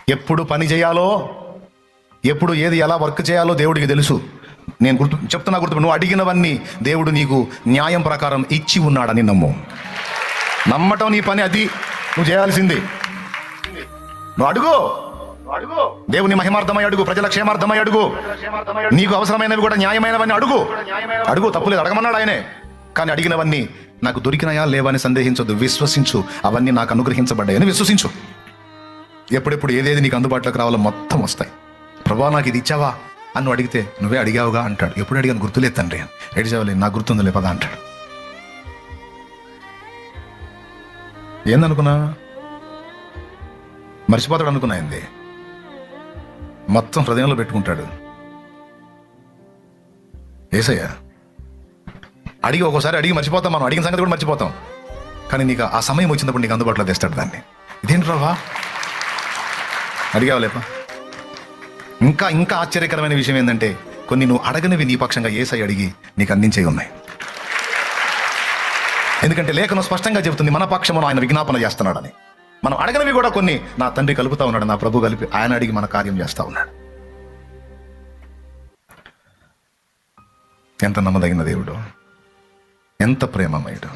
ఎప్పుడు పని చేయాలో, ఎప్పుడు ఏది ఎలా వర్క్ చేయాలో దేవుడికి తెలుసు. నేను చెప్తున్నా నువ్వు అడిగినవన్నీ దేవుడు నీకు న్యాయం ప్రకారం ఇచ్చి ఉన్నాడని నమ్ము. నమ్మటం నీ పని, అది నువ్వు చేయాల్సింది. నువ్వు అడుగు, దేవుని మహిమార్థమై అడుగు, ప్రజల క్షేమార్థమై అడుగు, నీకు అవసరమైనవి కూడా న్యాయమైనవన్నీ అడుగు. అడుగు, తప్పులేదు, అడగమన్నాడు ఆయనే. కానీ అడిగినవన్నీ నాకు దొరికినాయా లేవని సందేహించొద్దు, విశ్వసించు. అవన్నీ నాకు అనుగ్రహించబడ్డాయని విశ్వసించు. ఎప్పుడెప్పుడు ఏదేది నీకు అందుబాటులోకి రావాలో మొత్తం వస్తాయి. ప్రభా నాకు ఇది ఇచ్చావా అని నువ్వు అడిగితే, నువ్వే అడిగావుగా అంటాడు. ఎప్పుడు అడిగాను? గుర్తులేదు తండ్రి. ఏడిచావలే, నాకు గుర్తుందిలే పదా అంటాడు. ఏందనుకున్నా? మర్చిపోతాడు అనుకున్నా. ఏంది మొత్తం హృదయంలో పెట్టుకుంటాడు. ఏసయ్య అడిగి ఒక్కోసారి అడిగి మర్చిపోతాం, మనం అడిగిన సంగతి కూడా మర్చిపోతాం. కానీ నీకు ఆ సమయం వచ్చినప్పుడు నీకు అందుబాటులో తెస్తాడు దాన్ని. ఇదేంటి రావా అడిగావులేపా. ఇంకా ఇంకా ఆశ్చర్యకరమైన విషయం ఏంటంటే, కొన్ని నువ్వు అడగనివి నీ పక్షంగా ఏసయ్య అడిగి నీకు అందించేవి ఉన్నాయి. ఎందుకంటే లేఖనం స్పష్టంగా చెబుతుంది మన పక్షమును ఆయన విజ్ఞాపన చేస్తున్నాడని. మనం అడగనివి కూడా కొన్ని నా తండ్రి కలుపుతా ఉన్నాడు, నా ప్రభు కలిపి ఆయన అడిగి మన కార్యం చేస్తా ఉన్నాడు. ఎంత నమ్మదగిన దేవుడు, ఎంత ప్రేమమయుడు.